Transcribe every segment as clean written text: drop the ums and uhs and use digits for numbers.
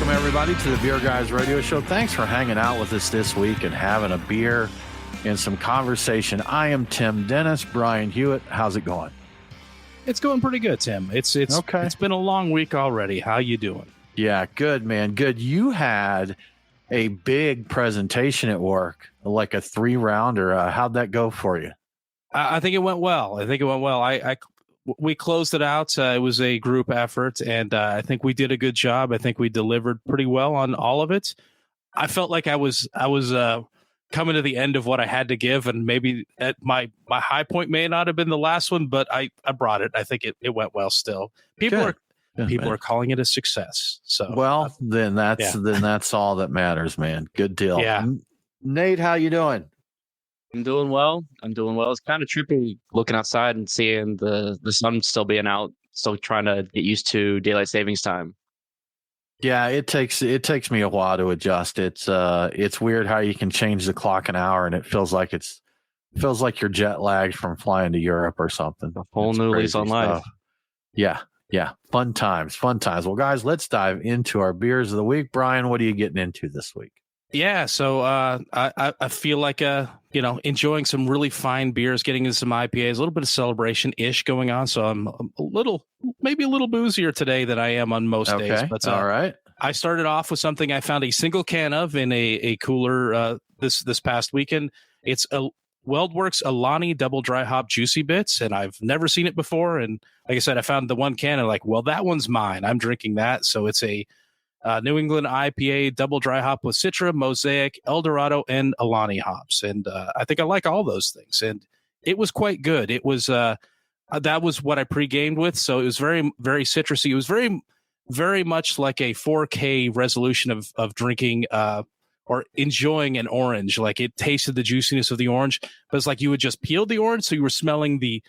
Welcome, everybody, to the Beer Guys Radio Show. Thanks for hanging out with us this week and having a beer and some conversation. I am Tim Dennis. Brian Hewitt, how's it going? It's going pretty good, Tim. It's okay. It's been a long week already. How you doing? Yeah, good, man. Good. You had a big presentation at work, like a 3-rounder. How'd that go for you? I think it went well. We closed it out. It was a group effort, and I think we did a good job. I think we delivered pretty well on all of it. I felt like I was coming to the end of what I had to give, and maybe at my high point may not have been the last one, but I brought it. I think it went well still. People are calling it a success. So then that's all that matters, man. Good deal. Yeah. Nate, how you doing? I'm doing well. It's kind of trippy looking outside and seeing the sun still being out, still trying to get used to daylight savings time. Yeah, it takes me a while to adjust. It's weird how you can change the clock an hour and it feels like you're jet lagged from flying to Europe or something. A whole new lease on life. Yeah. Fun times. Well, guys, let's dive into our beers of the week. Brian, what are you getting into this week? Yeah, so I feel like enjoying some really fine beers, getting into some IPAs, a little bit of celebration-ish going on. So I'm maybe a little boozier today than I am on most days. But all right. I started off with something I found a single can of in a cooler this past weekend. It's a WeldWerks Alani Double Dry Hop Juicy Bits, and I've never seen it before. And like I said, I found the one can and that one's mine. I'm drinking that. So it's a New England IPA double dry hop with Citra, Mosaic, Eldorado, and Alani hops. And I think I like all those things. And it was quite good. It was that was what I pre-gamed with. So it was very, very citrusy. It was very, very much like a 4K resolution of drinking or enjoying an orange. Like it tasted the juiciness of the orange, but it's like you would just peel the orange. So you were smelling the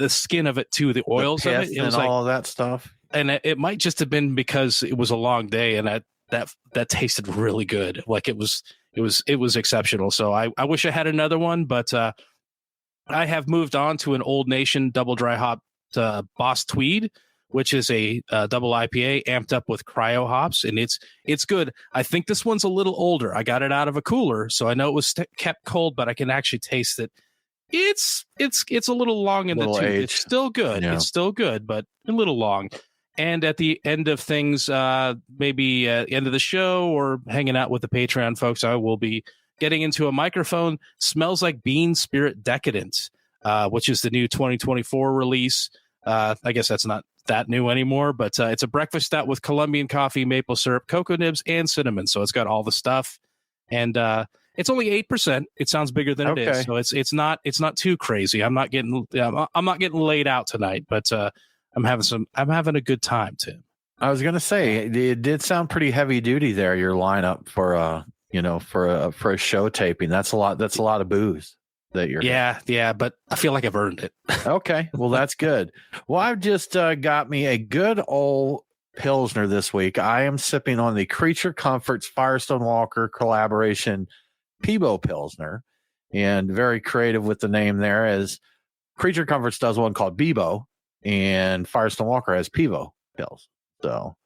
skin of it too, the oils of it. It was all that stuff. And it might just have been because it was a long day and that tasted really good. Like it was exceptional. So I wish I had another one, but I have moved on to an Old Nation double dry hop Boss Tweed, which is a double IPA amped up with cryo hops, and it's good. I think this one's a little older. I got it out of a cooler, so I know it was kept cold, but I can actually taste it. It's a little long in the tooth. Aged. It's still good. Yeah. It's still good, but a little long. And at the end of things, maybe at the end of the show or hanging out with the Patreon folks, I will be getting into a microphone. Smells Like Bean Spirit Decadent, which is the new 2024 release. I guess that's not that new anymore, but it's a breakfast stout with Colombian coffee, maple syrup, cocoa nibs, and cinnamon. So it's got all the stuff. And it's only 8%. It sounds bigger than it is. So it's not too crazy. I'm not getting laid out tonight, but I'm having a good time, Tim. I was gonna say it did sound pretty heavy duty there. Your lineup for a show taping. That's a lot of booze that you're. Yeah, but I feel like I've earned it. Okay, well that's good. Well, I've just got me a good old Pilsner this week. I am sipping on the Creature Comforts Firestone Walker collaboration Peebo Pilsner, and very creative with the name there, as Creature Comforts does one called Bebo, and Firestone Walker has Peebo Pills. So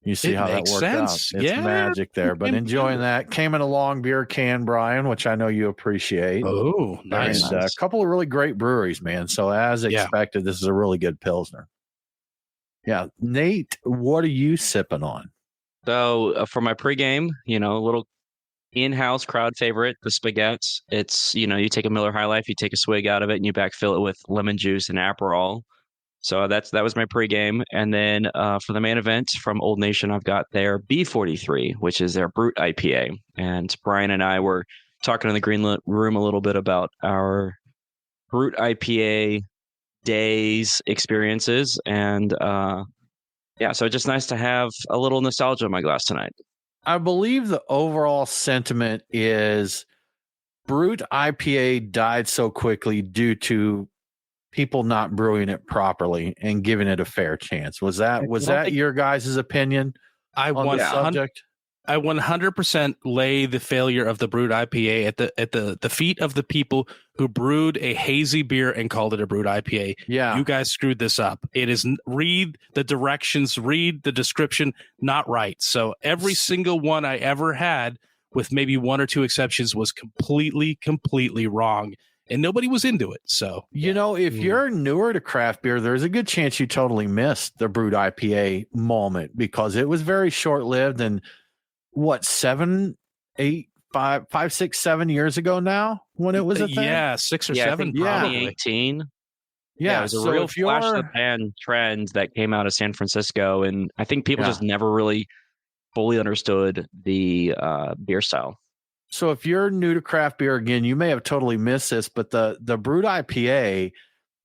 you see how that works out. It's magic there, but enjoying that. Came in a long beer can, Brian, which I know you appreciate. Oh, nice. And a couple of really great breweries, man. So as expected, this is a really good Pilsner. Yeah. Nate, what are you sipping on? So for my pregame, a little in-house crowd favorite, the Spaghettis. It's, you take a Miller High Life, you take a swig out of it, and you backfill it with lemon juice and Aperol. So that was my pregame. And then for the main event from Old Nation, I've got their B43, which is their Brute IPA. And Brian and I were talking in the green room a little bit about our Brute IPA days experiences. And so just nice to have a little nostalgia in my glass tonight. I believe the overall sentiment is Brute IPA died so quickly due to people not brewing it properly and giving it a fair chance. Was that your guys' opinion on the subject? I 100% lay the failure of the brewed IPA at the feet of the people who brewed a hazy beer and called it a brewed IPA. Yeah. You guys screwed this up. It is read the directions, read the description, not right. So every single one I ever had, with maybe one or two exceptions, was completely wrong. And nobody was into it. So, if you're newer to craft beer, there's a good chance you totally missed the brewed IPA moment because it was very short-lived. And what, 7, 8, 5, 6, 7 years ago now when it was a thing? Yeah, 6 or 7. Yeah, 2018. Yeah, it was a real flash of the pan trend that came out of San Francisco. And I think people just never really fully understood the beer style. So if you're new to craft beer, again, you may have totally missed this, but the brewed IPA,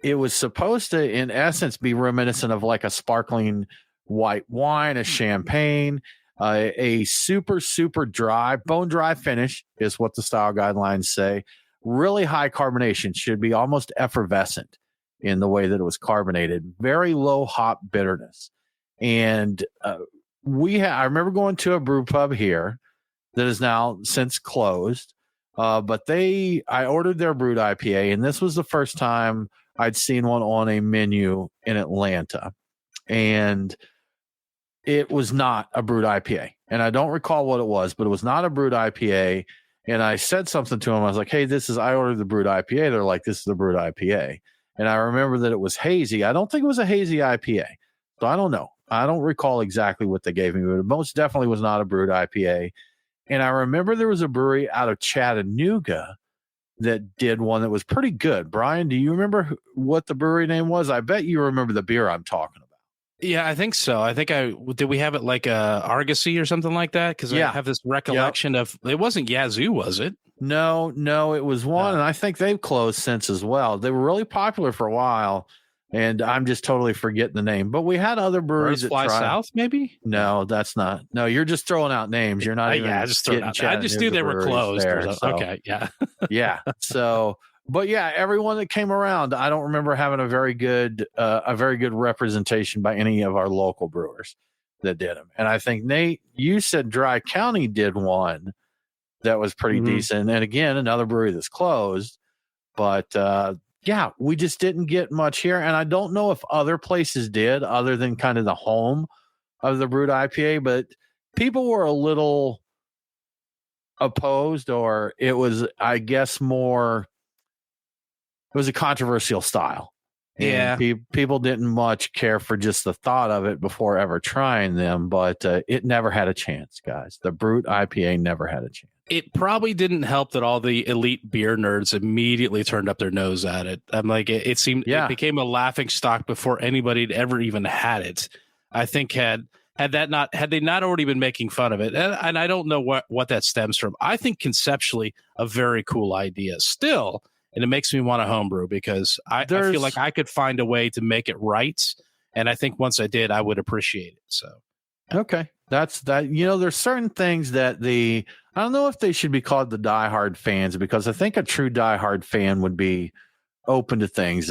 it was supposed to, in essence, be reminiscent of like a sparkling white wine, a champagne, a super, super dry, bone dry finish is what the style guidelines say. Really high carbonation, should be almost effervescent in the way that it was carbonated. Very low hop bitterness. And I remember going to a brew pub here that is now since closed. But I ordered their brewed IPA, and this was the first time I'd seen one on a menu in Atlanta. And it was not a brewed IPA. And I don't recall what it was, but it was not a brewed IPA. And I said something to them. I was like, hey, I ordered the brewed IPA. They're like, this is the brewed IPA. And I remember that it was hazy. I don't think it was a hazy IPA. So I don't know. I don't recall exactly what they gave me, but it most definitely was not a brewed IPA. And I remember there was a brewery out of Chattanooga that did one that was pretty good. Brian, do you remember what the brewery name was? I bet you remember the beer I'm talking about. Yeah, I think so. I think did we have it like Argosy or something like that? Because I have this recollection of, it wasn't Yazoo, was it? No, it was one, and I think they've closed since as well. They were really popular for a while, and I'm just totally forgetting the name. But we had other breweries that Fly South, maybe? No, that's not. No, you're just throwing out names. You're not even. I just knew they were closed. There, so. Okay, yeah, yeah. So, but yeah, everyone that came around, I don't remember having a very good representation by any of our local brewers that did them. And I think Nate, you said Dry County did one that was pretty decent. And again, another brewery that's closed. But yeah, we just didn't get much here. And I don't know if other places did, other than kind of the home of the brewed IPA, but people were a little opposed, or it was, I guess, it was a controversial style. Yeah. And people didn't much care for just the thought of it before ever trying them, but it never had a chance, guys. The brewed IPA never had a chance. It probably didn't help that all the elite beer nerds immediately turned up their nose at it. I'm like, it seemed it became a laughing stock before anybody had ever even had it. I think had they not already been making fun of it, and I don't know what that stems from. I think conceptually a very cool idea still, and it makes me want to homebrew because I feel like I could find a way to make it right, and I think once I did, I would appreciate it. So, okay, that's that. There's certain things that I don't know if they should be called the diehard fans, because I think a true diehard fan would be open to things.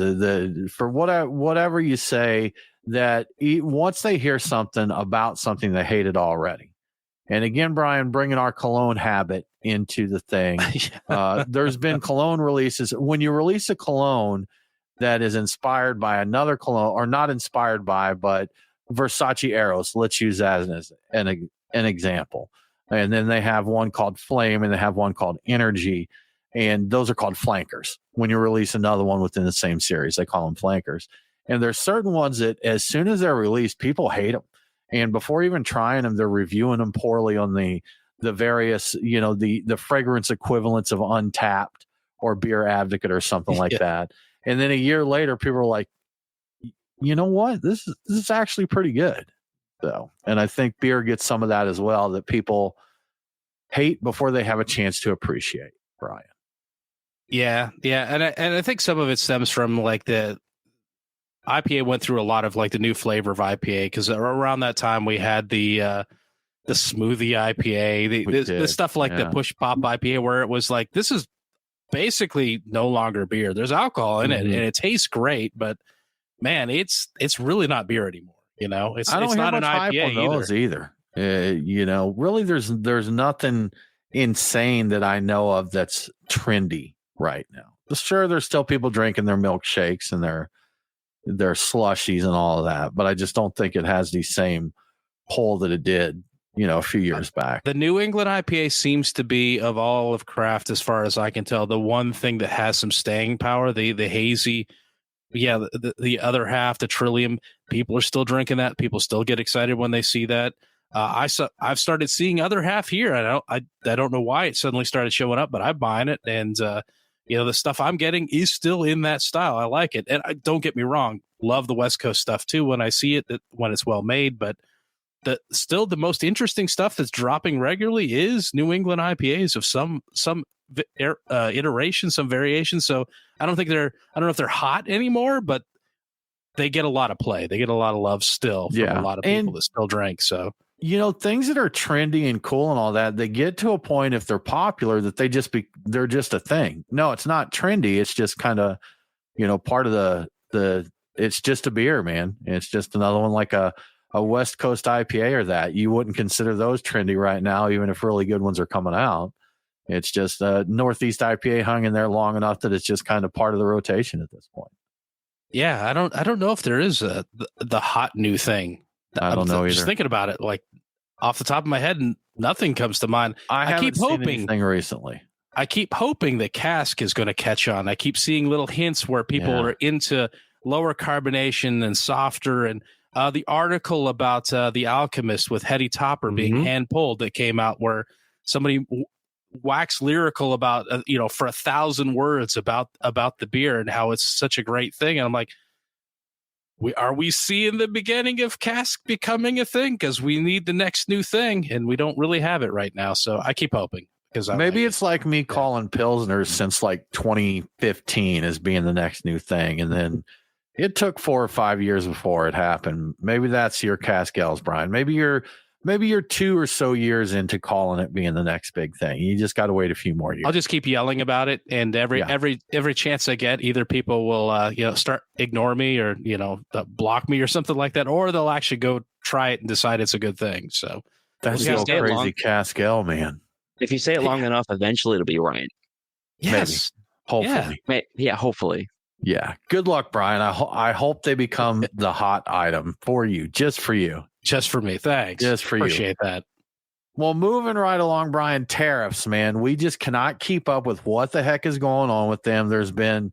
For whatever you say, that once they hear something about something, they hate it already. And again, Brian, bringing our cologne habit into the thing, there's been cologne releases. When you release a cologne that is inspired by another cologne, or not inspired by, but Versace Eros, let's use that as an example. And then they have one called Flame, and they have one called Energy. And those are called flankers. When you release another one within the same series, they call them flankers. And there's certain ones that as soon as they're released, people hate them. And before even trying them, they're reviewing them poorly on the various, the fragrance equivalents of Untapped or Beer Advocate or something like that. And then a year later, people are like, you know what? This is actually pretty good. So, and I think beer gets some of that as well, that people hate before they have a chance to appreciate, Brian. Yeah. And I think some of it stems from like the IPA went through a lot of like the new flavor of IPA, because around that time we had the smoothie IPA, the stuff like the push pop IPA, where it was like, this is basically no longer beer. There's alcohol in it and it tastes great, but man, it's really not beer anymore. It's not an IPA either. Really, there's nothing insane that I know of that's trendy right now. Sure, there's still people drinking their milkshakes and their slushies and all of that, but I just don't think it has the same pull that it did, a few years back. The New England IPA seems to be, of all of craft, as far as I can tell, the one thing that has some staying power. The hazy, the other half, the Trillium, people are still drinking that. People still get excited when they see that. I've started seeing other half here. I don't know why it suddenly started showing up, but I'm buying it, and the stuff I'm getting is still in that style. I like it, and don't get me wrong, love the West Coast stuff too when I see it, when it's well made. But still the most interesting stuff that's dropping regularly is New England IPAs of some iteration, some variation. So I don't know if they're hot anymore, but they get a lot of play. They get a lot of love still from a lot of people that still drink. So, things that are trendy and cool and all that, they get to a point, if they're popular, that they're just a thing. No, it's not trendy. It's just kind of, part of it's just a beer, man. It's just another one, like a West Coast IPA or that. You wouldn't consider those trendy right now, even if really good ones are coming out. It's just a Northeast IPA hung in there long enough that it's just kind of part of the rotation at this point. Yeah, I don't know if there is the hot new thing. I don't know either. Just thinking about it, like off the top of my head, nothing comes to mind. I keep hoping seen anything recently. I keep hoping that cask is going to catch on. I keep seeing little hints where people are into lower carbonation and softer. And the article about the Alchemist with Hetty Topper being hand pulled that came out, where somebody waxed lyrical about for 1,000 words about the beer and how it's such a great thing. And I'm like, are we seeing the beginning of cask becoming a thing? Because we need the next new thing, and we don't really have it right now. So I keep hoping, because maybe it's like me calling Pilsners since like 2015 as being the next new thing, and then it took 4 or 5 years before it happened. Maybe that's your cask ales, Brian. Maybe you're 2 or so years into calling it being the next big thing. You just got to wait a few more years. I'll just keep yelling about it, and every chance I get, either people will start ignore me, or block me or something like that, or they'll actually go try it and decide it's a good thing. So that's so crazy, cask ale, man. If you say it long enough, eventually it'll be right. Yes, maybe. Hopefully, hopefully. Yeah. Good luck, Brian. I hope they become the hot item for you, just for you. Just for me. Thanks. Just for Appreciate that. Well, moving right along, Brian, tariffs, man. We just cannot keep up with what the heck is going on with them. There's been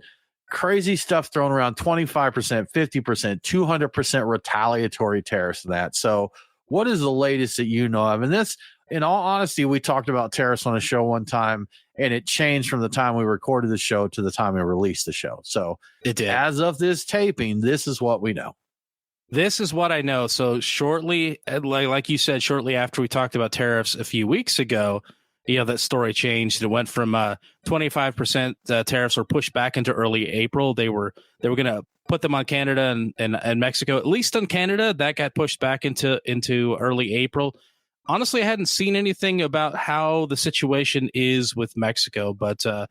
crazy stuff thrown around, 25%, 50%, 200% retaliatory tariffs to that. So what is the latest that you know of? And this, in all honesty, we talked about tariffs on a show one time, and it changed from the time we recorded the show to the time we released the show. So it did. As of this taping, this is what we know. This is what I know. So shortly, like you said, shortly after we talked about tariffs a few weeks ago, that story changed. It went from 25% tariffs were pushed back into early April. They were going to put them on Canada and Mexico. At least on Canada, that got pushed back into early April. Honestly, I hadn't seen anything about how the situation is with Mexico, but to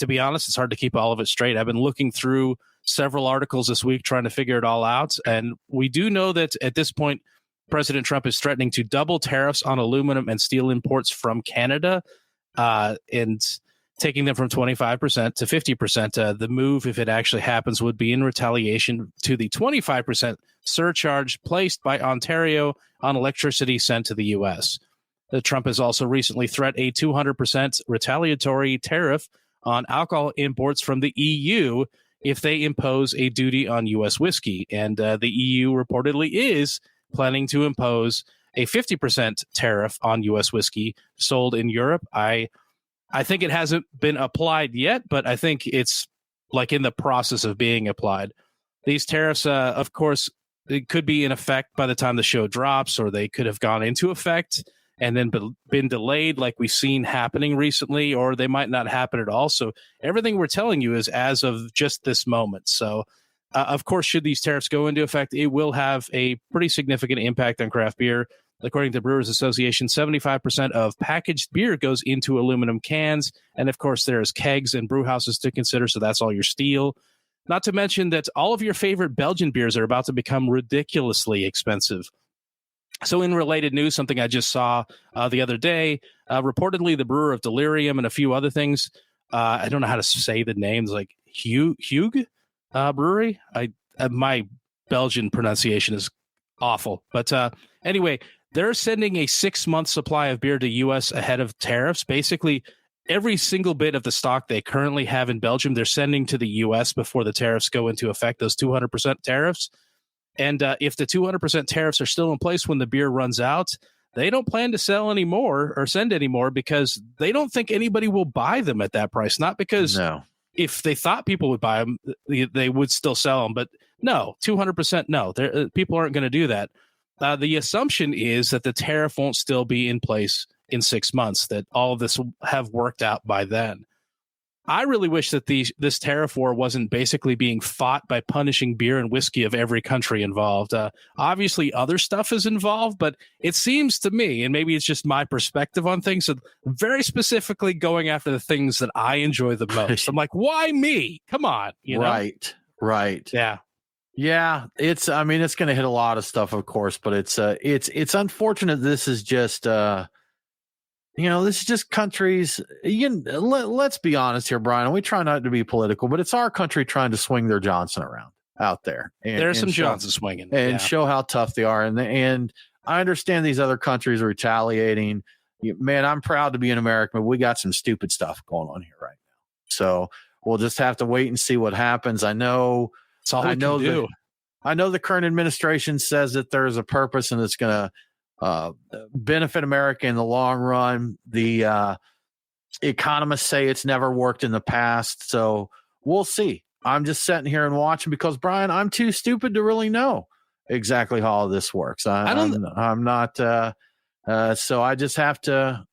be honest, it's hard to keep all of it straight. I've been looking through several articles this week trying to figure it all out. And we do know that at this point, President Trump is threatening to double tariffs on aluminum and steel imports from Canada, and taking them from 25% to 50%. The move, if it actually happens, would be in retaliation to the 25% surcharge placed by Ontario on electricity sent to the U.S. Trump has also recently threatened a 200% retaliatory tariff on alcohol imports from the EU if they impose a duty on U.S. whiskey. And the EU reportedly is planning to impose a 50% tariff on U.S. whiskey sold in Europe. I think it hasn't been applied yet, but I think it's like in the process of being applied. These tariffs, of course, it could be in effect by the time the show drops, or they could have gone into effect and then been delayed like we've seen happening recently, or they might not happen at all. So everything we're telling you is as of just this moment. So, of course, should these tariffs go into effect, it will have a pretty significant impact on craft beer. According to Brewers Association, 75% of packaged beer goes into aluminum cans. And, of course, there's kegs and brew houses to consider, so that's all your steel. Not to mention that all of your favorite Belgian beers are about to become ridiculously expensive. So in related news, something I just saw the other day, reportedly the brewer of Delirium and a few other things. I don't know how to say the names, like Hugh Brewery. My Belgian pronunciation is awful, but anyway, they're sending a 6-month supply of beer to U.S. ahead of tariffs. Basically, every single bit of the stock they currently have in Belgium, they're sending to the U.S. before the tariffs go into effect. Those 200% tariffs. And if the 200% tariffs are still in place when the beer runs out, they don't plan to sell anymore or send anymore because they don't think anybody will buy them at that price. Not because if they thought people would buy them, they would still sell them. But no, 200%, no. People aren't going to do that. The assumption is that the tariff won't still be in place in 6 months, that all of this will have worked out by then. I really wish that this tariff war wasn't basically being fought by punishing beer and whiskey of every country involved. Obviously, other stuff is involved, but it seems to me, and maybe it's just my perspective on things, that very specifically going after the things that I enjoy the most. I'm like, why me? Come on. You know? Right. Yeah. It's going to hit a lot of stuff, of course, but it's unfortunate. This is just, this is just countries. Let's be honest here, Brian. And we try not to be political, but it's our country trying to swing their Johnson around out there. There's some Johnson swinging and show how tough they are. And I understand these other countries are retaliating. Man, I'm proud to be an American, but we got some stupid stuff going on here right now. So we'll just have to wait and see what happens. I know. That's all we can do. I know the current administration says that there's a purpose and it's going to benefit America in the long run. The economists say it's never worked in the past, so we'll see. I'm just sitting here and watching because, Brian, I'm too stupid to really know exactly how all this works. I'm not. So I just have to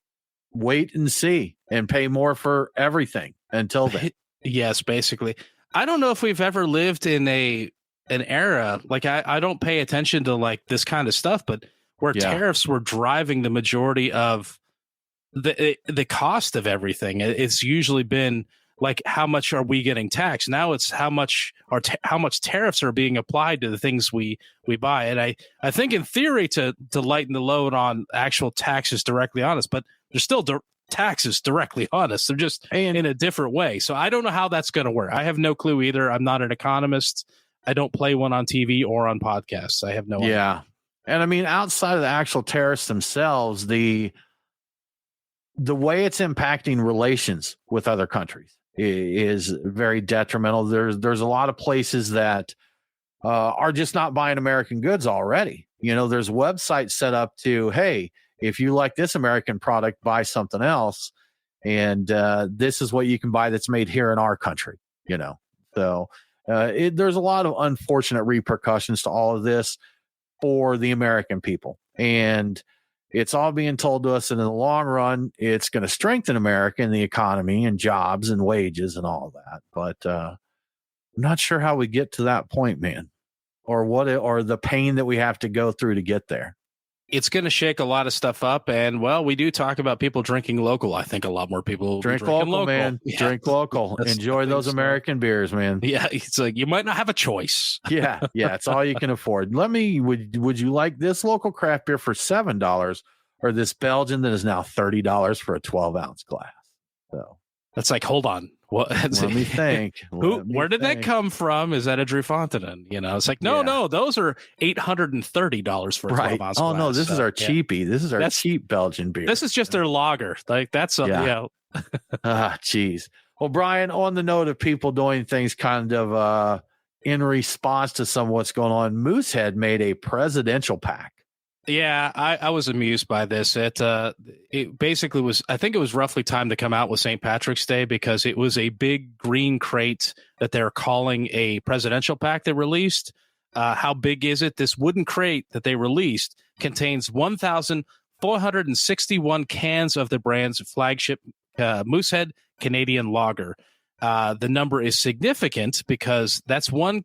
wait and see and pay more for everything until then. Yes, basically. I don't know if we've ever lived in an era like I don't pay attention to like this kind of stuff, but where tariffs were driving the majority of the cost of everything. It's usually been like, how much are we getting taxed? Now it's how much tariffs are being applied to the things we buy. And I think in theory to lighten the load on actual taxes directly on us, but there's still taxes directly on us. They're just in a different way. So I don't know how that's going to work. I have no clue either. I'm not an economist. I don't play one on TV or on podcasts. I have no idea. And I mean, outside of the actual tariffs themselves, the way it's impacting relations with other countries is very detrimental. There's a lot of places that are just not buying American goods already. There's websites set up to, hey, if you like this American product, buy something else. And this is what you can buy that's made here in our country, So there's a lot of unfortunate repercussions to all of this for the American people. And it's all being told to us. And in the long run, it's going to strengthen America and the economy and jobs and wages and all of that. But I'm not sure how we get to that point, man, or the pain that we have to go through to get there. It's going to shake a lot of stuff up. And, well, we do talk about people drinking local. I think a lot more people will drink local, man. Yeah. Drink local. Enjoy those American beers, man. Yeah, it's like you might not have a choice. Yeah, it's all you can afford. Would you like this local craft beer for $7 or this Belgian that is now $30 for a 12-ounce glass? So that's like, hold on. What? Let me think. Where did that come from? Is that a Driefonteinen? It's like, no, those are $830 for a 12-ounce glass. Oh, no, this is our cheapie. This is our cheap Belgian beer. This is just their lager. Like, that's geez. Well, Brian, on the note of people doing things kind of in response to some of what's going on, Moosehead made a presidential pack. Yeah, I was amused by this. It basically was, I think it was roughly time to come out with St. Patrick's Day because it was a big green crate that they're calling a presidential pack they released. How big is it? This wooden crate that they released contains 1,461 cans of the brand's flagship Moosehead Canadian Lager. The number is significant because that's one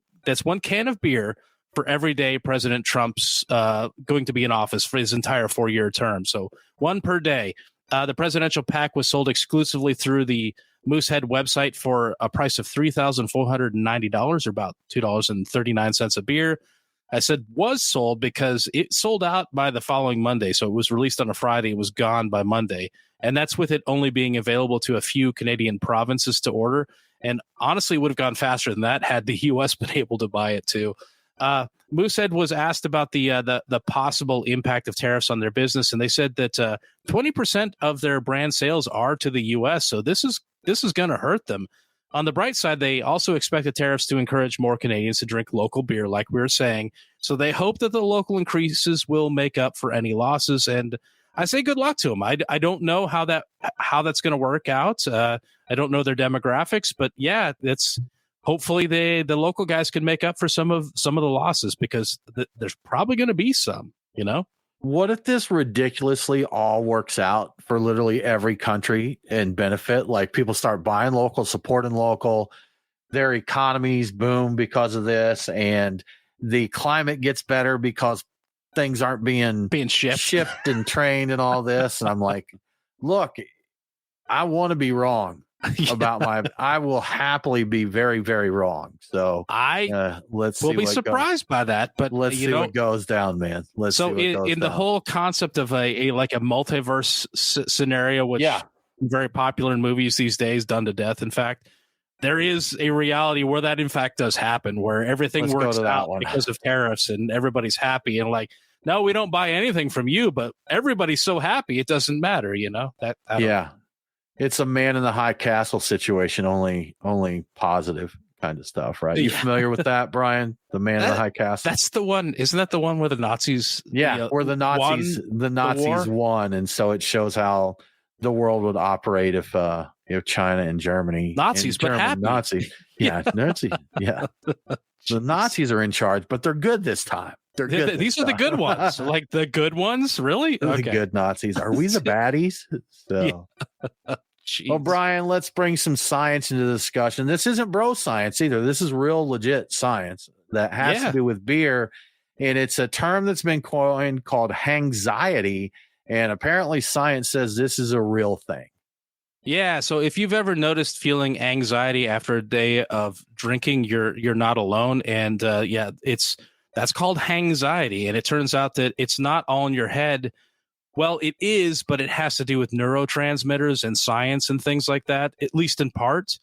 can of beer for every day President Trump's going to be in office for his entire 4-year term. So one per day. The presidential pack was sold exclusively through the Moosehead website for a price of $3,490, or about $2.39 a beer. I said was sold because it sold out by the following Monday. So it was released on a Friday. It was gone by Monday. And that's with it only being available to a few Canadian provinces to order. And honestly, would have gone faster than that had the U.S. been able to buy it too. Moosehead was asked about the possible impact of tariffs on their business, and they said that 20% of their brand sales are to the U.S. So this is going to hurt them. On the bright side, they also expect the tariffs to encourage more Canadians to drink local beer, like we were saying. So they hope that the local increases will make up for any losses. And I say good luck to them. I don't know how that's going to work out. I don't know their demographics, but yeah, it's hopefully the local guys can make up for some of the losses, because there's probably going to be some. What if this ridiculously all works out for literally every country and benefit? Like people start buying local, supporting local, their economies boom because of this, and the climate gets better because things aren't being shipped and trained and all this. And I'm like, look, I want to be wrong about I will happily be very, very wrong. So let's see. We'll be surprised by that, but let's see what goes down, man. In the whole concept of a multiverse scenario, which is very popular in movies these days, done to death. In fact, there is a reality where that in fact does happen, where everything works out because of tariffs and everybody's happy and like, no, we don't buy anything from you, but everybody's so happy it doesn't matter, It's a man in the high castle situation, only positive kind of stuff, right? You familiar with that, Brian? The man in the high castle. That's the one. Isn't that the one where the Nazis? Where the Nazis won, and so it shows how the world would operate if China and Germany happy. Nazis, Nazis, The Nazis are in charge, but they're good this time. They're good. These are the good ones, like the good ones, really. The good Nazis. Are we the baddies? So. Well, Brian, let's bring some science into the discussion. This isn't bro science either. This is real legit science that has to do with beer. And it's a term that's been coined called Hanxiety. And apparently science says this is a real thing. Yeah. So if you've ever noticed feeling anxiety after a day of drinking, you're not alone. And that's called Hanxiety. And it turns out that it's not all in your head. Well, it is, but it has to do with neurotransmitters and science and things like that, at least in part.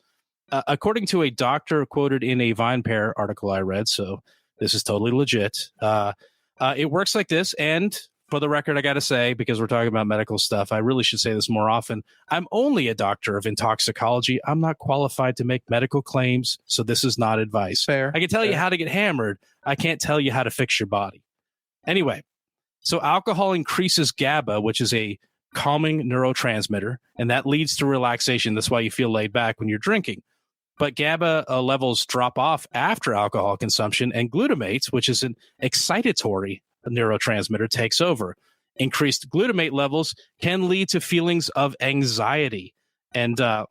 According to a doctor quoted in a VinePair article I read, so this is totally legit, it works like this. And for the record, I got to say, because we're talking about medical stuff, I really should say this more often. I'm only a doctor of intoxicology. I'm not qualified to make medical claims, so this is not advice. Fair. I can tell you how to get hammered. I can't tell you how to fix your body. Anyway. So alcohol increases GABA, which is a calming neurotransmitter, and that leads to relaxation. That's why you feel laid back when you're drinking. But GABA levels drop off after alcohol consumption, and glutamate, which is an excitatory neurotransmitter, takes over. Increased glutamate levels can lead to feelings of anxiety. And on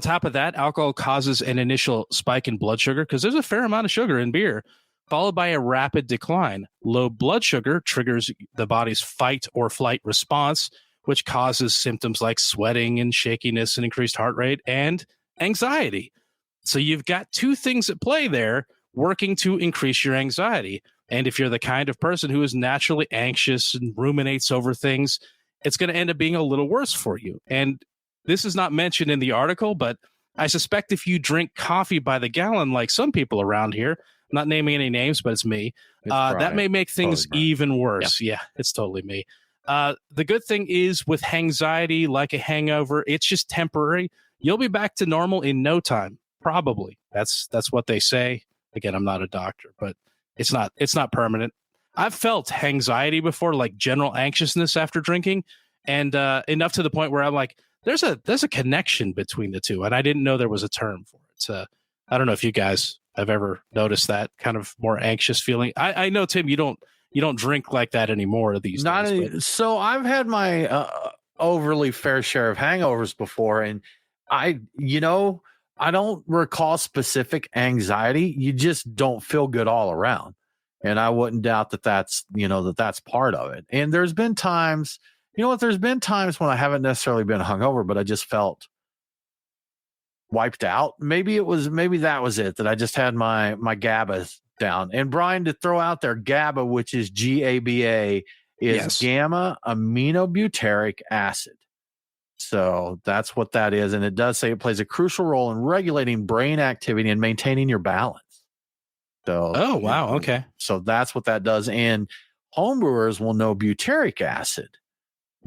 top of that, alcohol causes an initial spike in blood sugar, because there's a fair amount of sugar in beer, followed by a rapid decline. Low blood sugar triggers the body's fight or flight response, which causes symptoms like sweating and shakiness and increased heart rate and anxiety. So you've got two things at play there working to increase your anxiety. And if you're the kind of person who is naturally anxious and ruminates over things, it's going to end up being a little worse for you. And this is not mentioned in the article, but I suspect if you drink coffee by the gallon like some people around here, not naming any names, but it's me. That may make things even worse. Yeah, it's totally me. The good thing is with Hanxiety, like a hangover, it's just temporary. You'll be back to normal in no time, probably. That's what they say. Again, I'm not a doctor, but it's not permanent. I've felt Hanxiety before, like general anxiousness after drinking, and enough to the point where I'm like, there's a connection between the two, and I didn't know there was a term for it. I don't know if you guys have ever noticed that kind of more anxious feeling. I know, Tim, you don't drink like that anymore these days. So I've had my overly fair share of hangovers before, and I don't recall specific anxiety. You just don't feel good all around, and I wouldn't doubt that's part of it. And there's been times, there's been times when I haven't necessarily been hungover, but I just felt wiped out. Maybe that was it, that I just had my GABA down. And Brian, to throw out there, GABA, which is GABA, is gamma aminobutyric acid. So that's what that is. And it does say it plays a crucial role in regulating brain activity and maintaining your balance. So, oh, wow. Okay. So that's what that does. And homebrewers will know butyric acid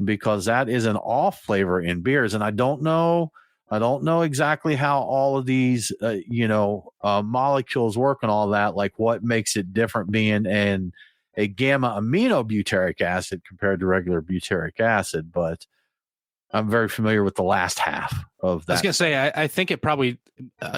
because that is an off flavor in beers. And I don't know exactly how all of these, molecules work and all that, like what makes it different being a gamma aminobutyric acid compared to regular butyric acid. But I'm very familiar with the last half of that. I was going to say, I think it probably,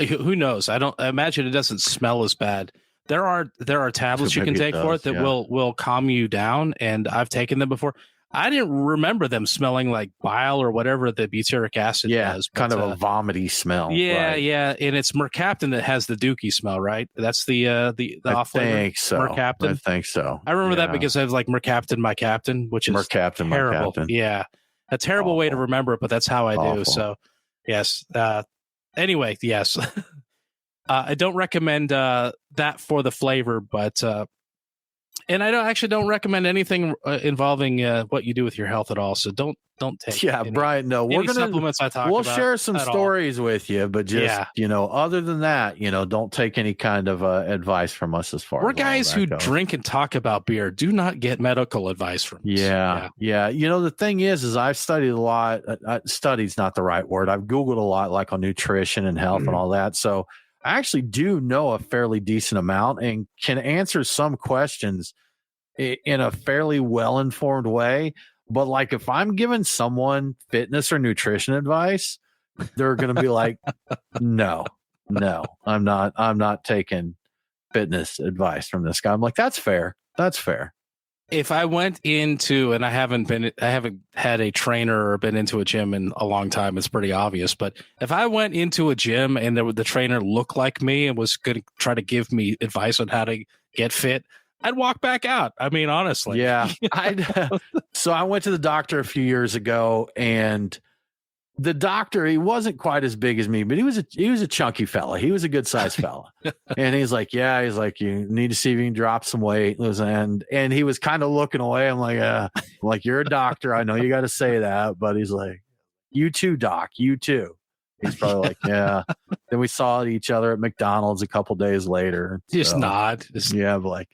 who knows? I imagine it doesn't smell as bad. There are tablets you can take for it that will calm you down, and I've taken them before. I didn't remember them smelling like bile or whatever the butyric acid does. Kind of a vomity smell. Yeah, right. Yeah, and it's mercaptan that has the dookie smell, right? That's the off flavor. I think so. Mercaptan. I think so. I remember that because I was like mercaptan, my captain, which is mercaptan, terrible. My captain. Yeah, a terrible way to remember it, but that's how I do. So, yes. Anyway, yes. I don't recommend that for the flavor, but and I don't recommend anything involving what you do with your health at all. So don't take. Yeah, Brian. No, we're gonna supplements. We'll share some stories with you, but just other than that, don't take any kind of advice from us as far. We're guys who drink and talk about beer. Do not get medical advice from us. Yeah. The thing is I've studied a lot. Study's not the right word. I've Googled a lot, like on nutrition and health and all that. So I actually do know a fairly decent amount and can answer some questions in a fairly well-informed way. But like if I'm giving someone fitness or nutrition advice, they're going to be like, no, I'm not taking fitness advice from this guy. I'm like, that's fair. If I went into, and I haven't had a trainer or been into a gym in a long time, it's pretty obvious. But if I went into a gym and the trainer looked like me and was going to try to give me advice on how to get fit, I'd walk back out. I mean, honestly. Yeah. So I went to the doctor a few years ago, and the doctor, he wasn't quite as big as me, but he was a chunky fella. He was a good sized fella. And he's like, you need to see if you can drop some weight. And he was kind of looking away. I'm like, you're a doctor. I know you got to say that, but he's like, you too, doc, you too. He's probably like, yeah. Then we saw each other at McDonald's a couple days later. Just nod. But like,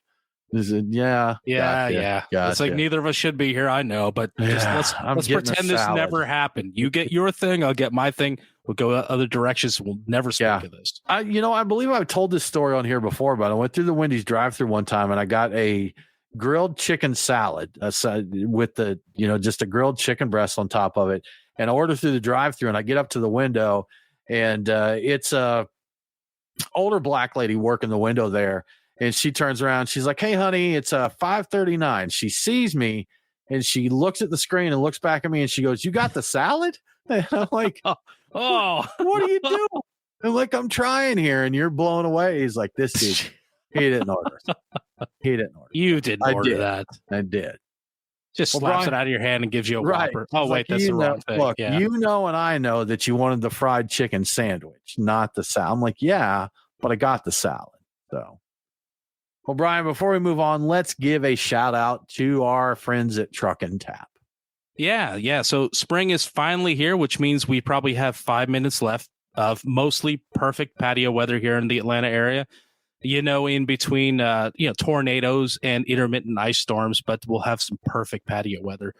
yeah. It's like neither of us should be here. I know, but let's pretend this never happened. You get your thing, I'll get my thing. We'll go other directions. We'll never speak of this. I believe I've told this story on here before, but I went through the Wendy's drive-thru one time and I got a grilled chicken salad with the just a grilled chicken breast on top of it, and I ordered through the drive-thru, and I get up to the window, and it's a older black lady working the window there. And she turns around. She's like, "Hey, honey, it's 5:39." She sees me, and she looks at the screen and looks back at me, and she goes, "You got the salad?" And I'm like, "Oh, what are you doing?" I'm like, "I'm trying here," and you're blown away. He's like, "This dude, he didn't order. He didn't order. You didn't order that. I did." Just slaps it out of your hand and gives you a Whopper. Oh, wait, that's the wrong thing. Look, and I know that you wanted the fried chicken sandwich, not the salad. I'm like, yeah, but I got the salad, so. Well, Brian, before we move on, let's give a shout out to our friends at Truck and Tap. Yeah. So spring is finally here, which means we probably have 5 minutes left of mostly perfect patio weather here in the Atlanta area. In between, tornadoes and intermittent ice storms, but we'll have some perfect patio weather.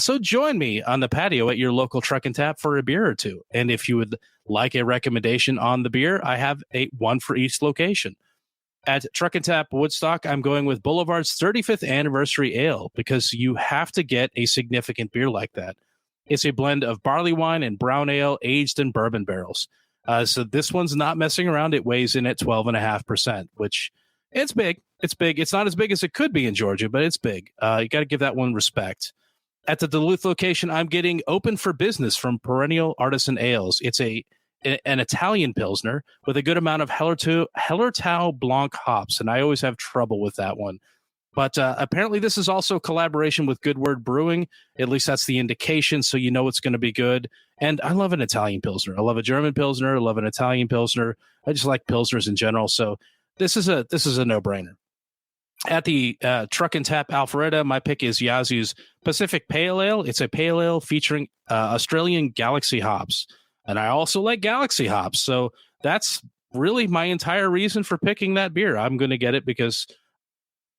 So join me on the patio at your local Truck and Tap for a beer or two. And if you would like a recommendation on the beer, I have one for each location. At Truck and Tap Woodstock, I'm going with Boulevard's 35th Anniversary Ale because you have to get a significant beer like that. It's a blend of barley wine and brown ale aged in bourbon barrels. So this one's not messing around. It weighs in at 12.5%, which it's big. It's big. It's not as big as it could be in Georgia, but it's big. You got to give that one respect. At the Duluth location, I'm getting Open for Business from Perennial Artisan Ales. It's an Italian Pilsner with a good amount of Hellertau Blanc hops, and I always have trouble with that one. But apparently this is also a collaboration with Good Word Brewing. At least that's the indication, so you know it's going to be good. And I love an Italian Pilsner. I love a German Pilsner. I love an Italian Pilsner. I just like Pilsners in general. So this is a no-brainer. At the Truck and Tap Alpharetta, my pick is Yazoo's Pacific Pale Ale. It's a pale ale featuring Australian Galaxy hops, and I also like Galaxy hops. So that's really my entire reason for picking that beer. I'm going to get it because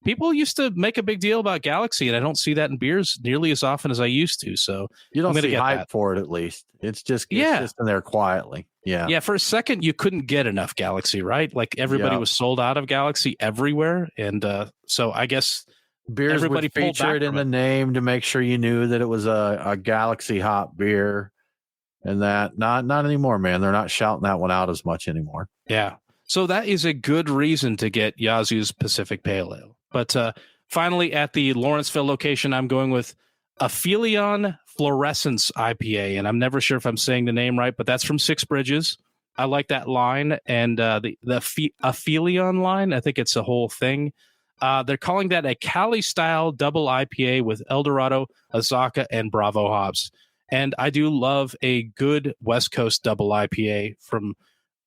people used to make a big deal about Galaxy, and I don't see that in beers nearly as often as I used to. So you don't see hype that for it, at least. It's just in there quietly. Yeah. For a second, you couldn't get enough Galaxy, right? Like everybody was sold out of Galaxy everywhere, and so I guess beers everybody would feature it in the name to make sure you knew that it was a Galaxy hop beer, and that not anymore, man. They're not shouting that one out as much anymore. Yeah, so that is a good reason to get Yazoo's Pacific Pale Ale. But finally, at the Lawrenceville location, I'm going with Aphelion Fluorescence IPA, and I'm never sure if I'm saying the name right, but that's from Six Bridges. I like that line, and the Aphelion line, I think it's a whole thing. They're calling that a Cali-style double IPA with Eldorado, Azacca, and Bravo hops. And I do love a good West Coast double IPA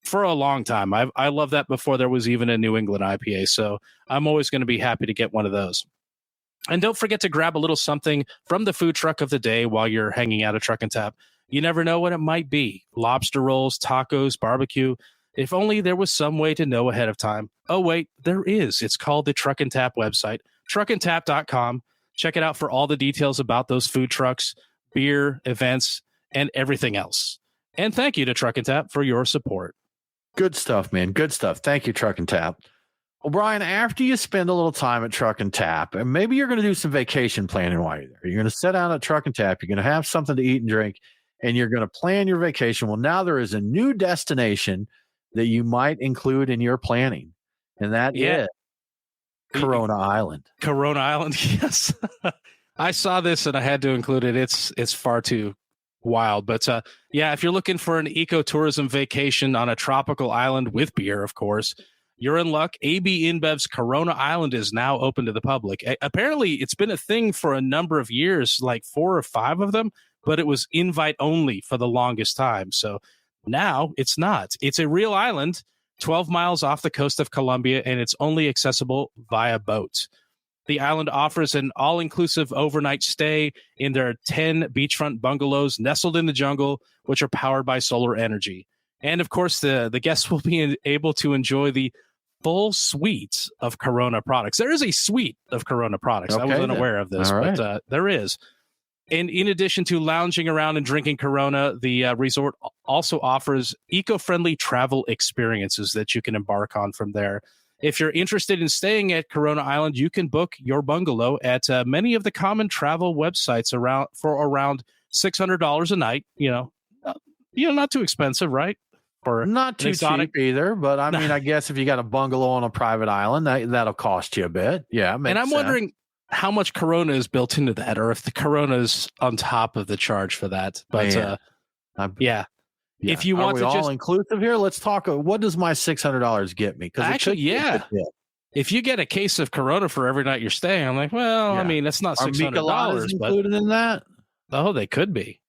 for a long time. I love that before there was even a New England IPA, so I'm always going to be happy to get one of those. And don't forget to grab a little something from the food truck of the day while you're hanging out at Truck and Tap. You never know what it might be. Lobster rolls, tacos, barbecue. If only there was some way to know ahead of time. Oh, wait, there is. It's called the Truck and Tap website, truckandtap.com. Check it out for all the details about those food trucks, beer, events, and everything else. And thank you to Truck and Tap for your support. Good stuff, man. Good stuff. Thank you, Truck and Tap. Well, Brian, after you spend a little time at Truck and Tap, and maybe you're going to do some vacation planning while you're there. You're going to sit down at Truck and Tap. You're going to have something to eat and drink, and you're going to plan your vacation. Well, now there is a new destination that you might include in your planning, and that is Corona Island. Corona Island, yes. I saw this and I had to include it. It's far too wild, but if you're looking for an ecotourism vacation on a tropical island with beer, of course, you're in luck. AB InBev's Corona Island is now open to the public. Apparently, it's been a thing for a number of years, like 4 or 5 of them, but it was invite only for the longest time. So now it's not. It's a real island, 12 miles off the coast of Colombia, and it's only accessible via boat. The island offers an all-inclusive overnight stay in their 10 beachfront bungalows nestled in the jungle, which are powered by solar energy. And, of course, the guests will be able to enjoy the full suite of Corona products. There is a suite of Corona products. Okay, I wasn't aware of this, but there is. And in addition to lounging around and drinking Corona, the resort also offers eco-friendly travel experiences that you can embark on from there. If you're interested in staying at Corona Island, you can book your bungalow at many of the common travel websites for around $600 a night. Not too expensive, right? Or not too cheap either, but I mean, I guess if you got a bungalow on a private island, that'll cost you a bit. Yeah, and I'm wondering how much Corona is built into that, or if the Corona is on top of the charge for that. But yeah. If you want to all inclusive here, let's talk. What does my $600 get me? Because actually, if you get a case of Corona for every night you're staying, I'm like, well, I mean, that's not $600 included in that. Oh, they could be.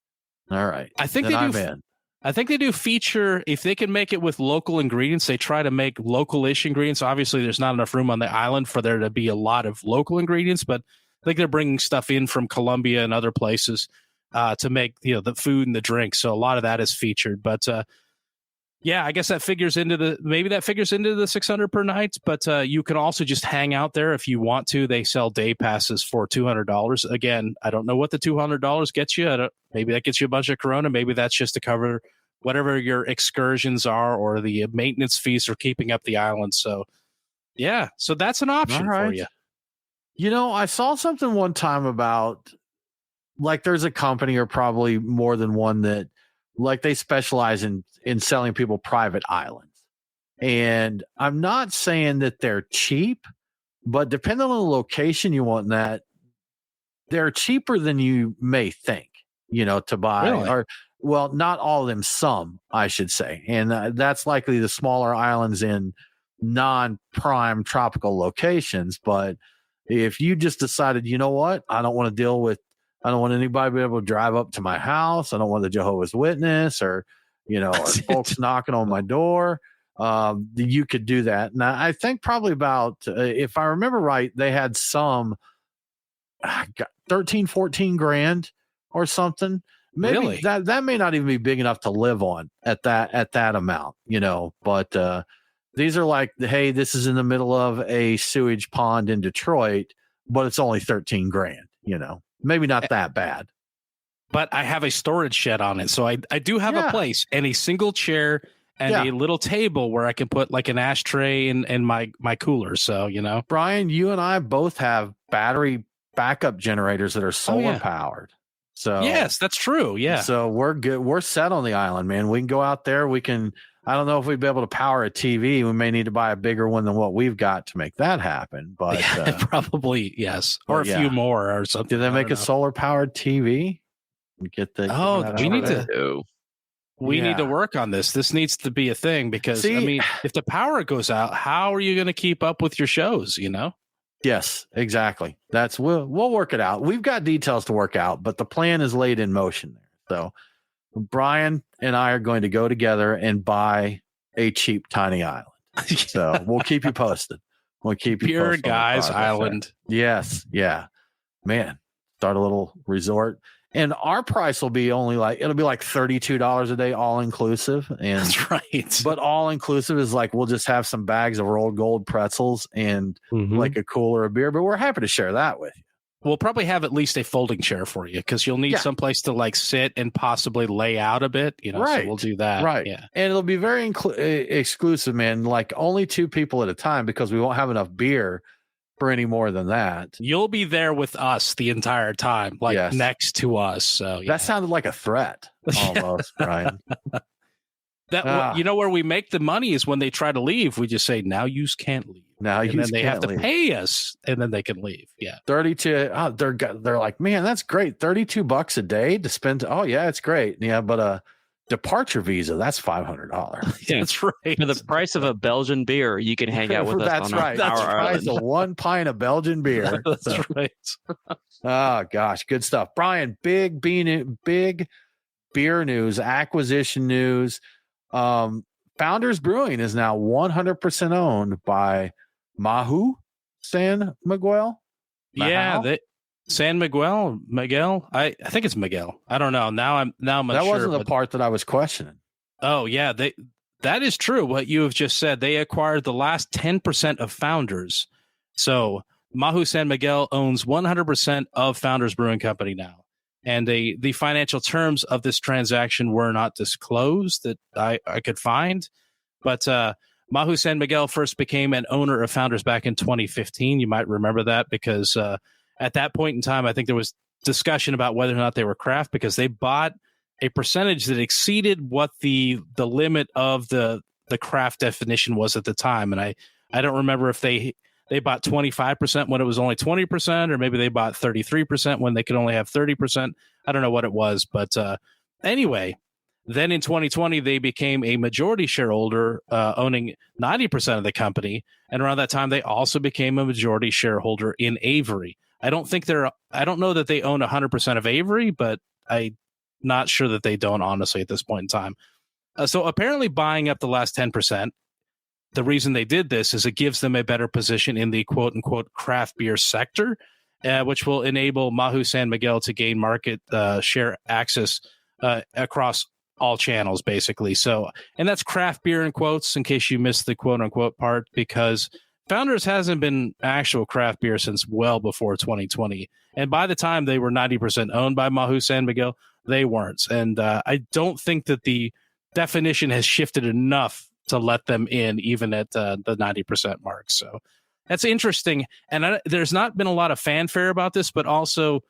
All right, I think they do. I think they do feature, if they can make it with local ingredients, they try to make local-ish ingredients. Obviously, there's not enough room on the island for there to be a lot of local ingredients, but I think they're bringing stuff in from Colombia and other places to make the food and the drink. So a lot of that is featured. But I guess that figures into the $600 per night. But you can also just hang out there if you want to. They sell day passes for $200. Again, I don't know what the $200 gets you. Maybe that gets you a bunch of Corona. Maybe that's just to cover whatever your excursions are or the maintenance fees for keeping up the island. So so that's an option for you. I saw something one time about, like, there's a company or probably more than one that, like, they specialize in selling people private islands. And I'm not saying that they're cheap, but depending on the location you want in that, they're cheaper than you may think, to buy. Really? Or, well, not all of them, some, I should say. And that's likely the smaller islands in non-prime tropical locations. But if you just decided, you know what, I don't want anybody to be able to drive up to my house. I don't want the Jehovah's Witness or, or folks knocking on my door. you could do that. Now, I think probably about, if I remember right, they had some 13, 14 grand or something. Maybe Really? that may not even be big enough to live on at that amount, but these are like, hey, this is in the middle of a sewage pond in Detroit, but it's only 13 grand, maybe not that bad. But I have a storage shed on it. So I do have a place and a single chair and a little table where I can put like an ashtray and my cooler. So, Brian, you and I both have battery backup generators that are solar powered. So yes, that's true. Yeah. So we're good. We're set on the island, man. We can go out there. I don't know if we'd be able to power a TV. We may need to buy a bigger one than what we've got to make that happen. But probably yes, or a few more or something. Do they make a solar powered TV? We need to. We need to work on this. This needs to be a thing because if the power goes out, how are you going to keep up with your shows? Yes, exactly. We'll work it out. We've got details to work out, but the plan is laid in motion there. So Brian and I are going to go together and buy a cheap tiny island. So we'll keep you posted. We'll keep you Pure posted. Guys Island. Yes. Yeah. Man, start a little resort. And our price will be it'll be like $32 a day, all inclusive. And that's right. But all inclusive is like, we'll just have some bags of rolled gold pretzels and like a cooler of beer, but we're happy to share that with you. We'll probably have at least a folding chair for you because you'll need someplace to like sit and possibly lay out a bit, Right. So we'll do that. Right. Yeah. And it'll be very exclusive, man. Like only 2 people at a time because we won't have enough beer for any more than that. You'll be there with us the entire time, like next to us. So that sounded like a threat almost, Brian. Where we make the money is when they try to leave. We just say, now you can't leave. And then they have to pay us and then they can leave. Yeah. 32. Oh, they're like, man, that's great. $32 a day to spend. Oh yeah, it's great. Yeah. But a departure visa, that's $500. Yeah, that's right. For the price of a Belgian beer, you can hang out with us. That's right. That's the price of 1 pint of Belgian beer. That's right. Oh gosh, good stuff. Brian, big beer news, acquisition news. Founders Brewing is now 100% owned by Mahu San Miguel. Yeah, San Miguel. I think it's Miguel. I don't know. Now I'm that sure, wasn't the part that I was questioning. Oh yeah, that is true. What you have just said. They acquired the last 10% of Founders. So Mahu San Miguel owns 100% of Founders Brewing Company now. And the financial terms of this transaction were not disclosed that I could find. But Mahu San Miguel first became an owner of Founders back in 2015. You might remember that because at that point in time, I think there was discussion about whether or not they were craft because they bought a percentage that exceeded what the limit of the craft definition was at the time. And I don't remember if they bought 25% when it was only 20%, or maybe they bought 33% when they could only have 30%. I don't know what it was. But anyway, then in 2020, they became a majority shareholder, owning 90% of the company. And around that time, they also became a majority shareholder in Avery. I don't know that they own 100% of Avery, but I'm not sure that they don't, honestly, at this point in time. So apparently buying up the last 10%, the reason they did this is it gives them a better position in the quote unquote craft beer sector, which will enable Mahu San Miguel to gain market share access across all channels, basically. So, and that's craft beer in quotes, in case you missed the quote unquote part, because Founders hasn't been actual craft beer since well before 2020. And by the time they were 90% owned by Mahu San Miguel, they weren't. And I don't think that the definition has shifted enough to let them in, even at the 90% mark. So that's interesting. And there's not been a lot of fanfare about this, but also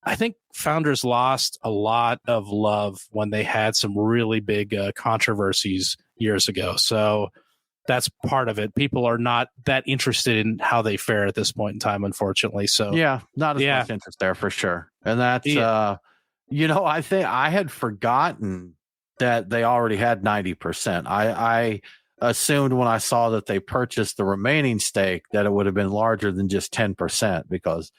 I think Founders lost a lot of love when they had some really big controversies years ago. So that's part of it. People are not that interested in how they fare at this point in time, unfortunately. So yeah, not as much interest there for sure. And that's, I think I had forgotten that they already had 90%. I assumed when I saw that they purchased the remaining stake that it would have been larger than just 10%, because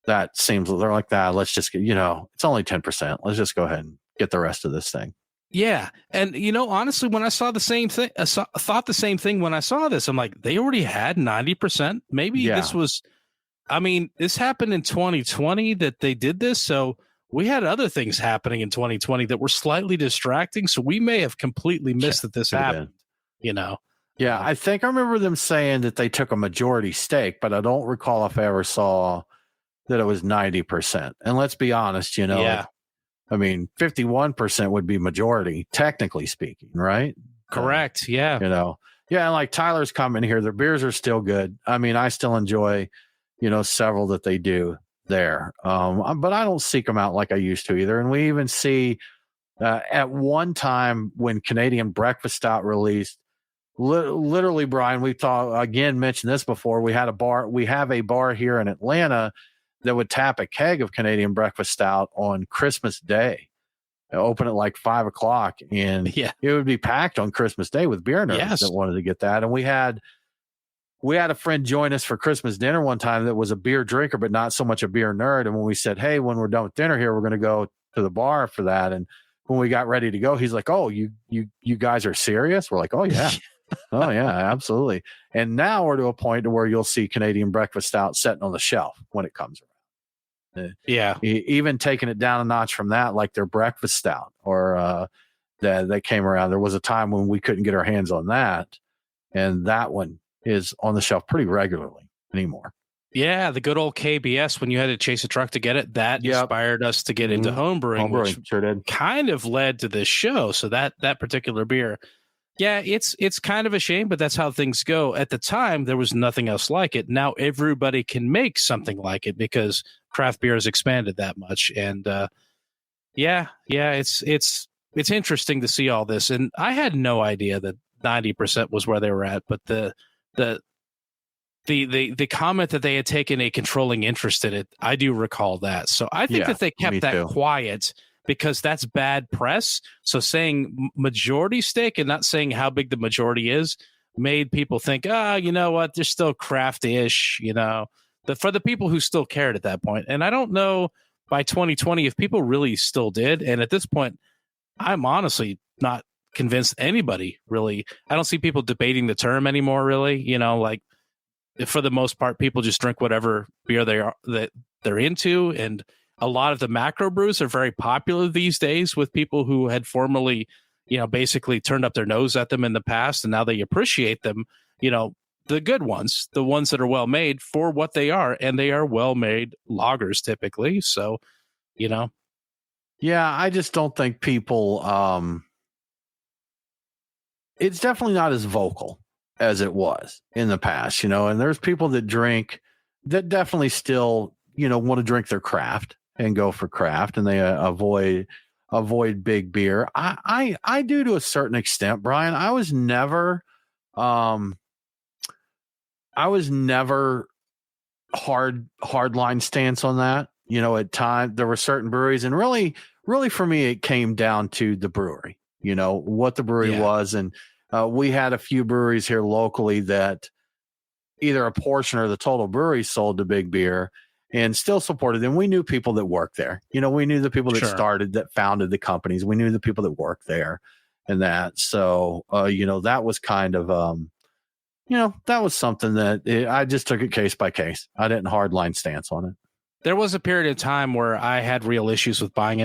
that seems, they're like that. Let's just get, it's only 10%. Let's just go ahead and get the rest of this thing. Yeah. And, honestly, when I saw the same thing, thought the same thing when I saw this. I'm like, they already had 90%. Maybe this was, this happened in 2020 that they did this. So we had other things happening in 2020 that were slightly distracting. So we may have completely missed that this happened, Yeah, I think I remember them saying that they took a majority stake, but I don't recall if I ever saw that it was 90%. And let's be honest, Yeah. 51% would be majority, technically speaking, right? Correct. Yeah. Yeah. And like Tyler's comment here, their beers are still good. I still enjoy, several that they do there. But I don't seek them out like I used to either. And we even see at one time when Canadian Breakfast Stout released, literally, Brian, mentioned this before. We have a bar here in Atlanta that would tap a keg of Canadian Breakfast Stout on Christmas Day, open at like 5:00, and it would be packed on Christmas Day with beer nerds that wanted to get that. And we had a friend join us for Christmas dinner one time that was a beer drinker, but not so much a beer nerd. And when we said, "Hey, when we're done with dinner here, we're going to go to the bar for that," and when we got ready to go, he's like, "Oh, you guys are serious?" We're like, "Oh yeah." Oh yeah, absolutely. And now we're to a point where you'll see Canadian Breakfast Stout sitting on the shelf when it comes around. Even taking it down a notch from that, like their breakfast stout, or that they came around. There was a time when we couldn't get our hands on that, and that one is on the shelf pretty regularly anymore. Yeah, the good old KBS, when you had to chase a truck to get it, that inspired us to get into homebrewing, which sure did. Kind of led to this show. So that particular beer, it's kind of a shame, but that's how things go. At the time, there was nothing else like it. Now everybody can make something like it because craft beer has expanded that much. And it's interesting to see all this. And I had no idea that 90% was where they were at, but the comment that they had taken a controlling interest in it, I do recall that. So I think that they kept that quiet because that's bad press. So saying majority stake and not saying how big the majority is made people think, you know what, they're still crafty-ish, for the people who still cared at that point. And I don't know by 2020 if people really still did. And at this point, I'm honestly not convinced anybody really. I don't see people debating the term anymore, really. Like for the most part, people just drink whatever beer that they're into. And a lot of the macro brews are very popular these days with people who had formerly, basically turned up their nose at them in the past, and now they appreciate them, the good ones, the ones that are well made for what they are, and they are well made lagers typically. So, Yeah, I just don't think people, it's definitely not as vocal as it was in the past, and there's people that definitely still, want to drink their craft and go for craft, and they avoid big beer. I do to a certain extent, Brian. I was never hard line stance on that. At times there were certain breweries, and really for me, it came down to the brewery, what the brewery was. And we had a few breweries here locally that either a portion or the total brewery sold to big beer and still supported them. We knew people that worked there. We knew the people that founded the companies. We knew the people that worked there and that. So, that was kind of, that was something that I just took it case by case. I didn't hardline stance on it. There was a period of time where I had real issues with buying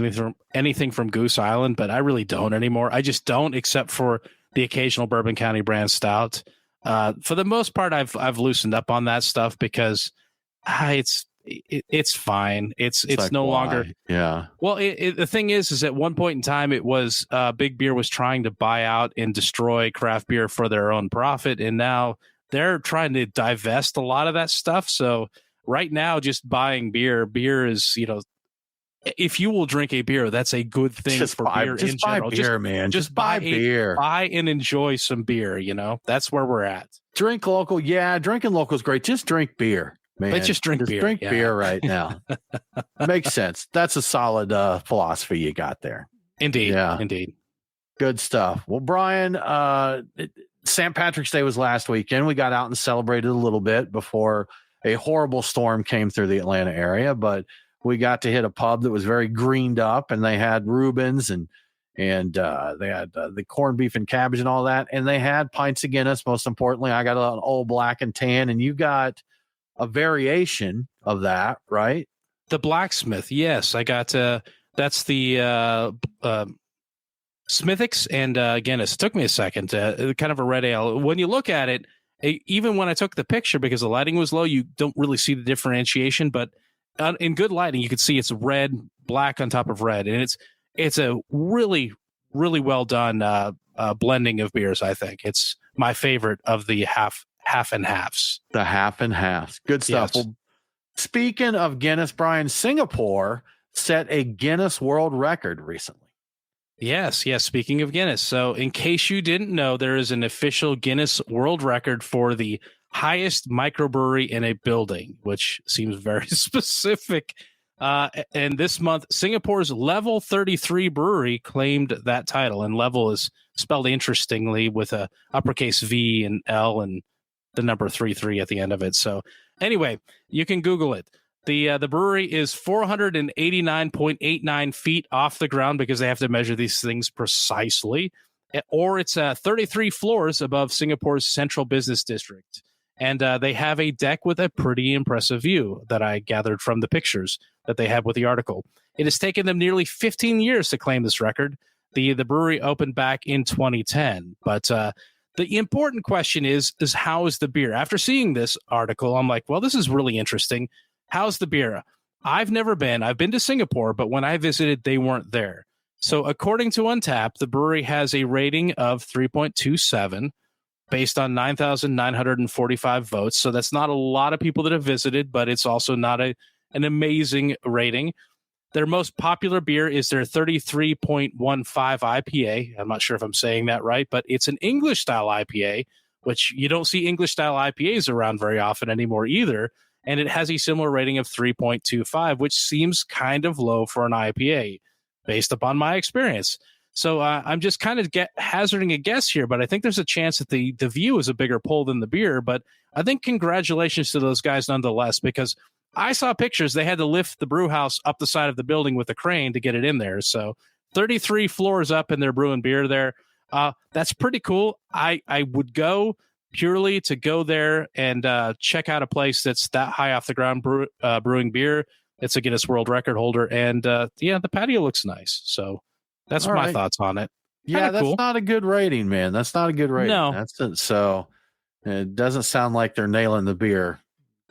anything from Goose Island, but I really don't anymore. I just don't, except for the occasional Bourbon County brand stout. For the most part, I've loosened up on that stuff because it's fine. It's like, no longer. Yeah. Well, the thing is at one point in time, it was Big Beer was trying to buy out and destroy craft beer for their own profit. And now they're trying to divest a lot of that stuff. So right now, just buying beer is, if you will drink a beer, that's a good thing for beer in general. Buy beer, man. Just buy beer. Buy and enjoy some beer. That's where we're at. Drink local. Yeah. Drinking local is great. Just drink beer. Man, let's just drink beer. Drink beer right now. Makes sense. That's a solid philosophy you got there. Indeed. Yeah. Indeed. Good stuff. Well, Brian, St. Patrick's Day was last weekend. We got out and celebrated a little bit before a horrible storm came through the Atlanta area, but we got to hit a pub that was very greened up, and they had Rubens and and they had the corned beef and cabbage and all that, and they had pints of Guinness. Most importantly, I got an old black and tan, and you got a variation of that, right? The blacksmith, yes, I got. That's the Smithix and Guinness. It took me a second. Kind of a red ale. When you look at it, even when I took the picture, because the lighting was low, you don't really see the differentiation. But in good lighting, you could see it's red, black on top of red, and it's a really, really well done blending of beers. I think it's my favorite of the half and halves. The half and halves, good stuff. Yes. Well, speaking of Guinness, Brian, Singapore set a Guinness World Record recently. Yes. Speaking of Guinness, so in case you didn't know, there is an official Guinness World Record for the highest microbrewery in a building, which seems very specific. And this month, Singapore's Level 33 brewery claimed that title, and level is spelled interestingly with a uppercase V and L and the number 33 at the end of it. So anyway, you can Google it. The brewery is 489.89 feet off the ground because they have to measure these things precisely, or it's 33 floors above Singapore's central business district. And they have a deck with a pretty impressive view that I gathered from the pictures that they have with the article. It has taken them nearly 15 years to claim this record. The brewery opened back in 2010. But the important question is how is the beer? After seeing this article, I'm like, well, this is really interesting. How's the beer? I've never been. I've been to Singapore, but when I visited, they weren't there. So according to Untappd, the brewery has a rating of 3.27 based on 9,945 votes. So that's not a lot of people that have visited, but it's also not an amazing rating. Their most popular beer is their 33.15 IPA. I'm not sure if I'm saying that right, but it's an English-style IPA, which you don't see English-style IPAs around very often anymore either. And it has a similar rating of 3.25, which seems kind of low for an IPA based upon my experience. So I'm just kind of hazarding a guess here, but I think there's a chance that the view is a bigger pull than the beer. But I think congratulations to those guys nonetheless, because I saw pictures. They had to lift the brew house up the side of the building with a crane to get it in there. So 33 floors up and they're brewing beer there. That's pretty cool. I would go purely to go there and check out a place that's that high off the ground brewing beer. It's a Guinness World Record holder. And the patio looks nice. So that's All my right. thoughts on it. Yeah, that's cool. not a good rating, man. That's not a good rating. No. That's it. So it doesn't sound like they're nailing the beer.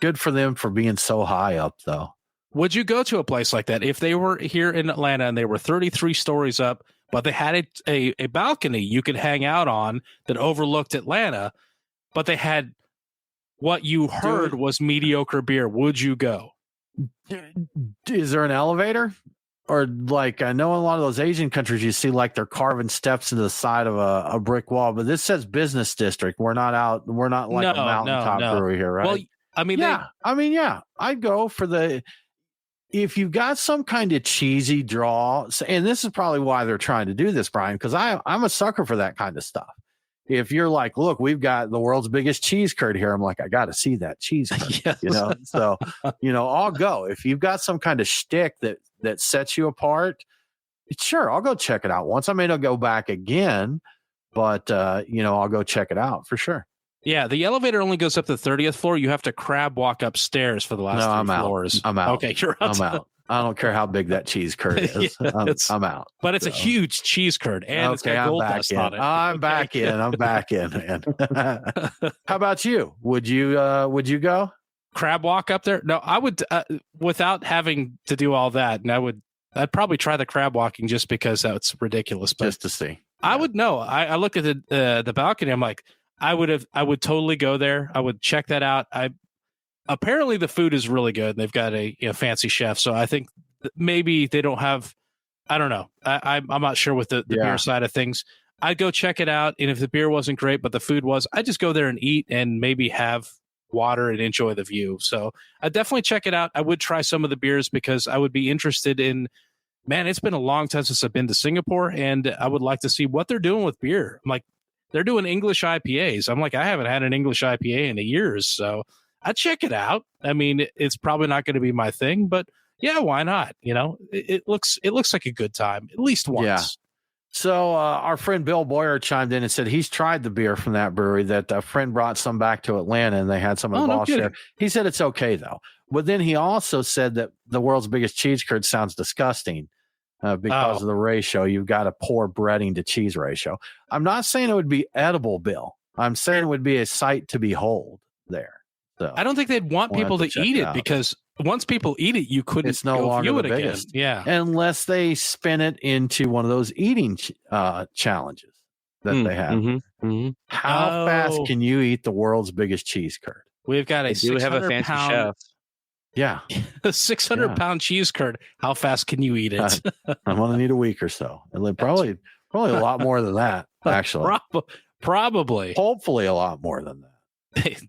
Good for them for being so high up, though. Would you go to a place like that if they were here in Atlanta and they were 33 stories up, but they had a balcony you could hang out on that overlooked Atlanta, but they had what you heard was mediocre beer? Would you go? Is there an elevator? Or like I know in a lot of those Asian countries, you see like they're carving steps into the side of a brick wall, but this says business district. We're not like a mountaintop brewery here, right? Well, I mean, I'd go for if you've got some kind of cheesy draw, and this is probably why they're trying to do this, Brian, because I'm a sucker for that kind of stuff. If you're like, look, we've got the world's biggest cheese curd here, I'm like, I got to see that cheese curd, Yes. So, I'll go. If you've got some kind of shtick that sets you apart, sure, I'll go check it out once. I may not go back again, but, I'll go check it out for sure. Yeah, the elevator only goes up to the 30th floor. You have to crab walk upstairs for the last three floors. I'm out. Okay, you're out. I'm out. I don't care how big that cheese curd is. I'm out. But it's a huge cheese curd, and it's got gold dust on it. I'm back in. I'm back in, man. How about you? Would you go? Crab walk up there? No, I would without having to do all that. And I'd probably try the crab walking just because that's ridiculous. But just to see. I would know. I looked at the balcony. I'm like, I would totally go there. I would check that out. Apparently the food is really good. They've got a fancy chef. So I think maybe they don't have, I don't know. I'm not sure with the beer side of things. I'd go check it out. And if the beer wasn't great, but the food was, I'd just go there and eat and maybe have water and enjoy the view. So I'd definitely check it out. I would try some of the beers because I would be interested in, man, it's been a long time since I've been to Singapore and I would like to see what they're doing with beer. I'm like, they're doing English IPAs. I'm like, I haven't had an English IPA in years. So I'd check it out. I mean, it's probably not going to be my thing, but yeah, why not? It looks like a good time at least once. Yeah. So our friend Bill Boyer chimed in and said he's tried the beer from that brewery, that a friend brought some back to Atlanta and they had some of the boss share. He said it's okay, though. But then he also said that the world's biggest cheese curd sounds disgusting because of the ratio. You've got a poor breading to cheese ratio. I'm not saying it would be edible, Bill. I'm saying it would be a sight to behold there. So I don't think they'd want people to eat it because once people eat it, you couldn't. It's no longer the biggest. Yeah, unless they spin it into one of those eating challenges that they have. How fast can you eat the world's biggest cheese curd? We've got a 600-pound chef. Yeah, a 600-pound cheese curd. How fast can you eat it? I'm gonna need a week or so. Probably a lot more than that. Actually, probably. Hopefully, a lot more than that.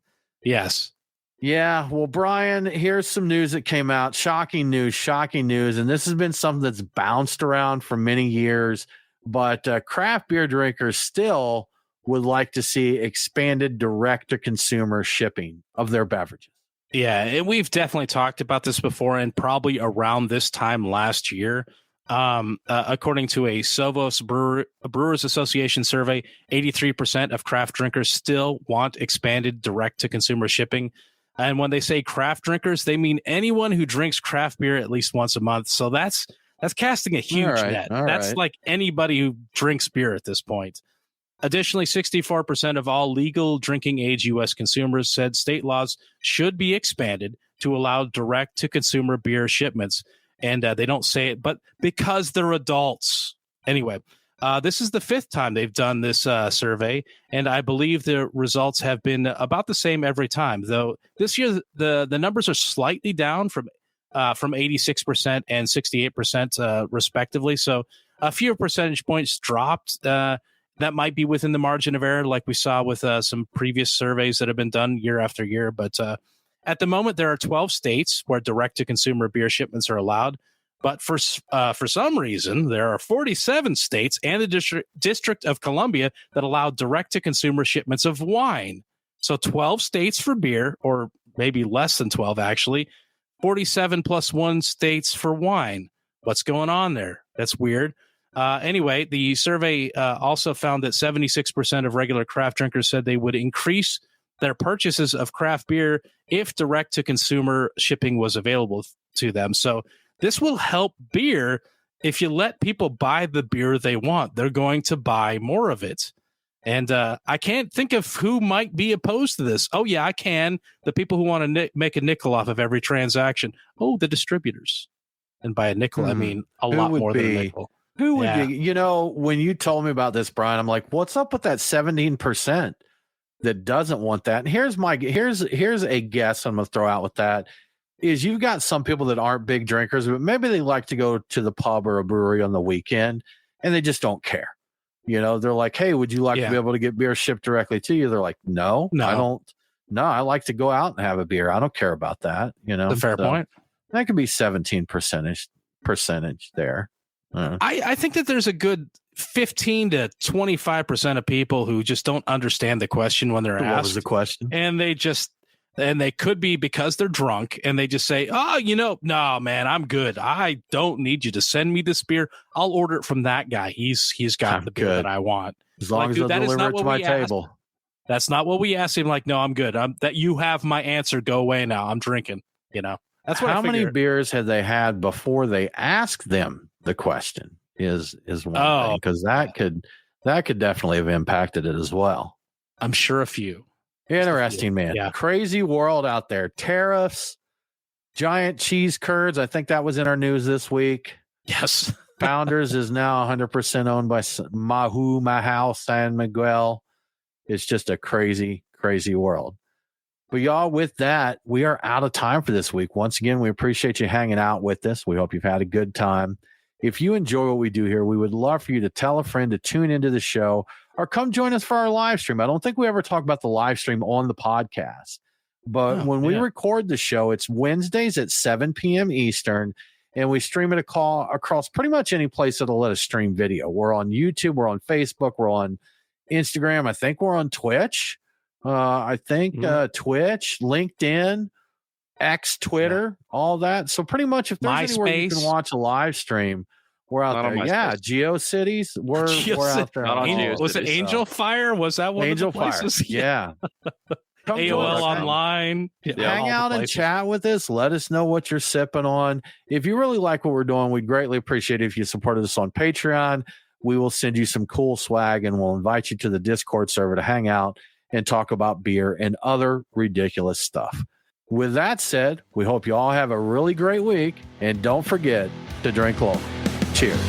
Yes. Yeah, well, Brian, here's some news that came out. Shocking news. And this has been something that's bounced around for many years, but craft beer drinkers still would like to see expanded direct-to-consumer shipping of their beverages. Yeah, and we've definitely talked about this before, and probably around this time last year. According to a Sovos Brewers Association survey, 83% of craft drinkers still want expanded direct-to-consumer shipping. And when they say craft drinkers, they mean anyone who drinks craft beer at least once a month. So that's casting a huge net. That's like anybody who drinks beer at this point. Additionally, 64% of all legal drinking age U.S. consumers said state laws should be expanded to allow direct-to-consumer beer shipments. And they don't say it, but because they're adults. Anyway, this is the fifth time they've done this survey, and I believe the results have been about the same every time. Though this year the numbers are slightly down from 86% and 68% respectively. So a few percentage points dropped. That might be within the margin of error, like we saw with some previous surveys that have been done year after year. But at the moment, there are 12 states where direct-to-consumer beer shipments are allowed. But for some reason, there are 47 states and the District of Columbia that allow direct-to-consumer shipments of wine. So 12 states for beer, or maybe less than 12, actually. 47 plus 1 states for wine. What's going on there? That's weird. Anyway, the survey also found that 76% of regular craft drinkers said they would increase their purchases of craft beer if direct-to-consumer shipping was available to them. So this will help beer. If you let people buy the beer they want, they're going to buy more of it. And I can't think of who might be opposed to this. Oh, yeah, I can. The people who want to make a nickel off of every transaction. Oh, the distributors. And by a nickel, I mean a lot more than a nickel. Who would be? You know, when you told me about this, Brian, I'm like, what's up with that 17% that doesn't want that? And here's a guess I'm going to throw out with that. Is you've got some people that aren't big drinkers, but maybe they like to go to the pub or a brewery on the weekend and they just don't care. You know, they're like, hey, would you like to be able to get beer shipped directly to you? They're like, no, I don't. No, I like to go out and have a beer. I don't care about that. You know, the fair point. That could be 17% there. I think that there's a good 15 to 25% of people who just don't understand the question when they're asked. What was the question? And they could be because they're drunk and they just say, oh, no, man, I'm good. I don't need you to send me this beer. I'll order it from that guy. He's got the beer that I want. As long as they'll deliver it to my table. That's not what we asked him. Like, no, I'm good. That you have my answer. Go away now. I'm drinking. That's what How many beers had they had before they asked them the question is one thing, because that could definitely have impacted it as well. I'm sure a few. Interesting, man. Yeah. Crazy world out there. Tariffs, giant cheese curds. I think that was in our news this week. Yes. Founders is now 100% owned by Mahou San Miguel. It's just a crazy, crazy world. But y'all, with that, we are out of time for this week. Once again, we appreciate you hanging out with us. We hope you've had a good time. If you enjoy what we do here, we would love for you to tell a friend to tune into the show or come join us for our live stream. I don't think we ever talk about the live stream on the podcast, but when we record the show, it's Wednesdays at 7 p.m. Eastern, and we stream it across pretty much any place that'll let us stream video. We're on YouTube, we're on Facebook, we're on Instagram. I think we're on Twitch. Twitch, LinkedIn, X, Twitter, all that. So pretty much if there's anywhere you can watch a live stream, We're out Not on there. MySpace. Yeah, GeoCities. We're out there. Not on all GeoCities. Was it Angel Fire? Was that one Angel of the Fire. places? Yeah. Come join AOL us. Online. Hang all the out and places. chat with us. Let us know what you're sipping on. If you really like what we're doing, we'd greatly appreciate it if you supported us on Patreon. We will send you some cool swag and we'll invite you to the Discord server to hang out and talk about beer and other ridiculous stuff. With that said, we hope you all have a really great week and don't forget to drink local. Cheers.